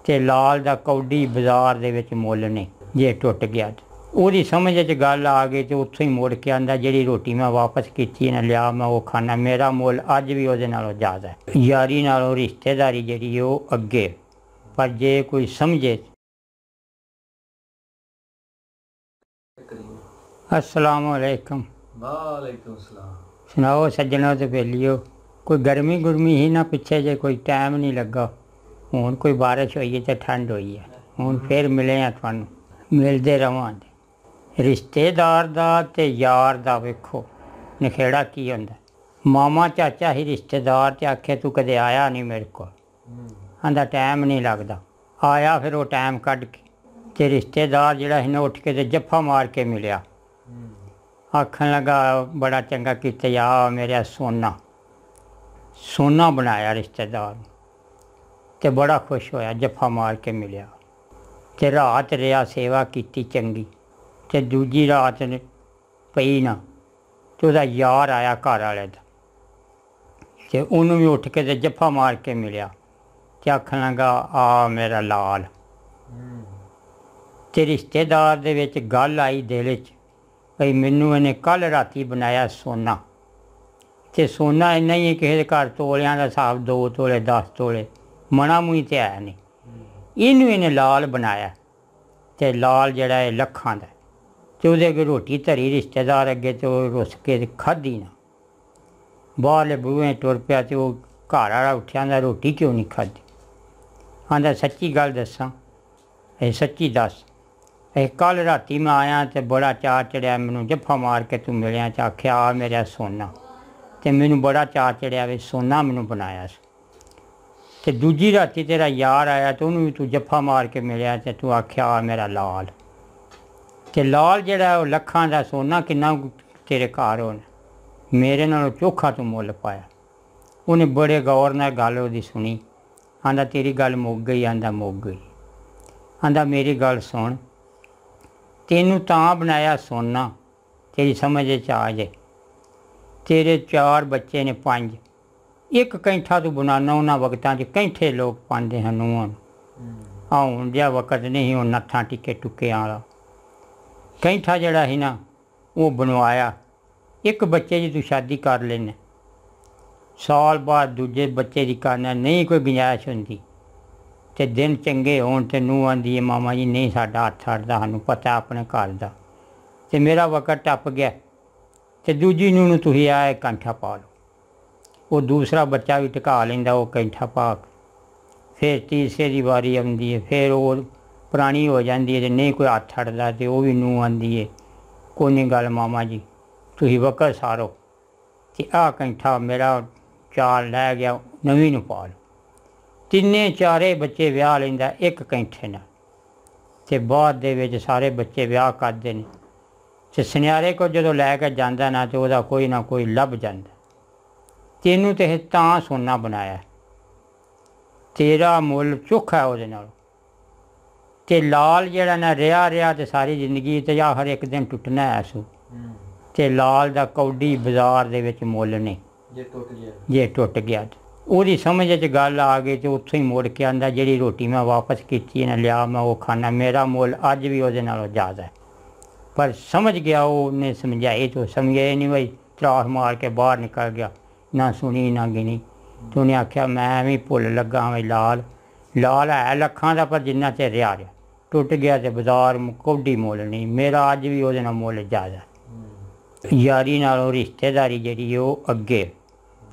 ਤੇ ਲਾਲ ਦਾ ਕੌਡੀ ਬਾਜ਼ਾਰ ਦੇ ਵਿੱਚ ਮੁੱਲ ਨਹੀਂ। ਜੇ ਟੁੱਟ ਗਿਆ ਉਹਦੀ ਸਮਝ 'ਚ ਗੱਲ ਆ ਗਈ ਤੇ ਉੱਥੋਂ ਹੀ ਮੁੜ ਕੇ ਆਂਦਾ ਜਿਹੜੀ ਰੋਟੀ ਮੈਂ ਵਾਪਸ ਕੀਤੀ ਨਾ ਲਿਆ ਮੈਂ ਉਹ ਖਾਣਾ। ਮੇਰਾ ਮੁੱਲ ਅੱਜ ਵੀ ਉਹਦੇ ਨਾਲੋਂ ਜ਼ਿਆਦਾ ਹੈ। ਯਾਰੀ ਨਾਲੋਂ ਰਿਸ਼ਤੇਦਾਰੀ ਜਿਹੜੀ ਉਹ ਅੱਗੇ, ਪਰ ਜੇ ਕੋਈ ਸਮਝੇ। अस्सलाम वालेकुम। वालेकुम सलाम। सुनाओ सज्जनों ते बेलियो, कोई गर्मी गुरमी ही ना पिछे जे कोई टाइम नहीं लगा, हुण कोई बारिश हुई है तो ठंड हुई है, हुण फिर मिले हैं तुहानू, मिलते रवांगे। रिश्तेदार दा ते यार दा वेखो नखेड़ा की हुंदा। मामा चाचा ही रिश्तेदार ते आखे तू कदे आया नहीं मेरे को, आंदा टाइम नहीं लगता। आया फिर वो टाइम कढ के ते रिश्तेदार जिहड़ा ही ना उठ के ते जफ्फा मार के मिलिया। आखन लगा बड़ा चंगा किते आ मेरा सोना, सोना बनाया रिश्तेदार ते बड़ा खुश होया, जफ्फा मार के मिलिया ते रात रिया सेवा की चंगी। ते दूजी रात पई ना ते ओहदा यार आया घर वाले दा ते उन्होंने भी उठ के ते जफ्फा मार के मिलिया ते आखन लगा आ मेरा लाल। ते रिश्तेदार दे विच गल आई दिल च भई मैनू इन्हें कल राती बनाया सोना, ते सोना इन्ना ही किसी घर तोलियां का हिसाब 2 तोले 10 तोले मना मूही तो है नहीं, इनू इन्हें लाल बनाया। ते लाल जड़ा है लखां दा, ते उहदे अगे रोटी धरी रिश्तेदार अगे तो रुस के खाधी ना। बाहरले बूहे टुर पिया ते वो घर वाला उठिया आंदा रोटी क्यों नहीं खाधी। आंदा सच्ची गल दसां, सच्ची दस कल राती मैं आया तो बड़ा चाऽ चढ़िया, मैनू जफ्फा मार के तू मिलिया तो आख्या आ मेरा सोना, तो मैनू बड़ा चाऽ चढ़िया भी सोना मैनू बनाया। तो दूजी राती तेरा यार आया तो उन्होंने भी तू जफ्फा मार के मिलिया तो तू आख्या आ मेरा लाल। तो लाल जड़ा लखां दा सोना किन्ना तेरे घर होना, मेरे नालों चोखा तू मुल पाया। उन्हें बड़े गौर नाल गल ओहदी सुनी। आंदा तेरी गल मुक गई, आंदा मुक गई। आंदा मेरी गल सुन, तेनू तां बनाया सोना तेरी समझ आ जाए। तेरे 4 बच्चे ने 5, एक कैंठा तू बनाना उन्होंने वक्तां च कैंठे लोग पाते हैं नूहां। हूँ जिहा वक्त नहीं हूँ नत्थां टिक्के टुक्के वाला कैंठा जड़ा ही ना वो बनवाया। एक बच्चे की तू शादी कर लेना, साल बाद दूजे बच्चे की करना, नहीं कोई गुंजाइश होंदी ते दिन चंगे होण ते नूंह आंदी है मामा जी नहीं साडा हत्थ अड़दा, सानूं पता अपने घर दा, ते मेरा वक्त टप गया। ते दूजी नूंह नूं तुसीं आए कैंठा पा लो, वो दूसरा बच्चा भी टिका लैंदा वो कैंठा पा के। फिर तीसरे की वारी आउंदी है, फिर वो पुरानी हो जाती है, नहीं कोई हत्थ अड़दा ते वो भी नूंह आंदी है कोई नहीं गल मामा जी तुसीं वक्त सारो ते आ कैंठा मेरा चाल लै गया, नवीं नूं पा लो। तिन्ने चारे बच्चे ब्याह लैंदा एक कैंठे नाल, ते बाद दे विच सारे बच्चे ब्याह करदे ने। ते सुनियारे को जदों लैके जांदा ना तो वह कोई ना कोई लभ जांदा। तेनू ते तां सोना बनाया, तेरा मुल चोखा है उहदे नालों। ते लाल जड़ा ना रिहा ते सारी जिंदगी ते हर एक दिन टुटना है सू। ते लाल दा कौडी बाजार दे विच मुल नहीं, जे टुट गया ਉਹਦੀ समझ 'ਚ गल आ गई तो उत्थों ही मुड़ के आंदा ਜਿਹੜੀ रोटी मैं वापस की ना लिया मैं वो खाना। मेरा मुल अज भी ਉਹਦੇ नालों ज़्यादा है। पर समझ गया उन्हें समझाई तो समझे नहीं भाई, त्रास मार के बाहर निकल गया, ना सुनी ना गिनी। तो उन्हें आख्या मैं भी भुल लगा भाई लाल, लाल है लखां दा पर जिन्ना चिर रिहा टुट गया तो बाजार कौडी मुल नहीं। मेरा अज भी ਉਹਦੇ नाल मुल ज़्यादा है। यारी नालों रिश्तेदारी जिहड़ी ਉਹ ਅੱਗੇ,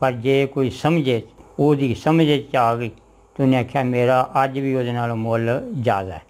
पर जे कोई समझे ਉਹਦੀ समझ आ गई तो उन्हें आख्या मेरा अज भी ਉਹਦੇ नालों मुल ज़्यादा है।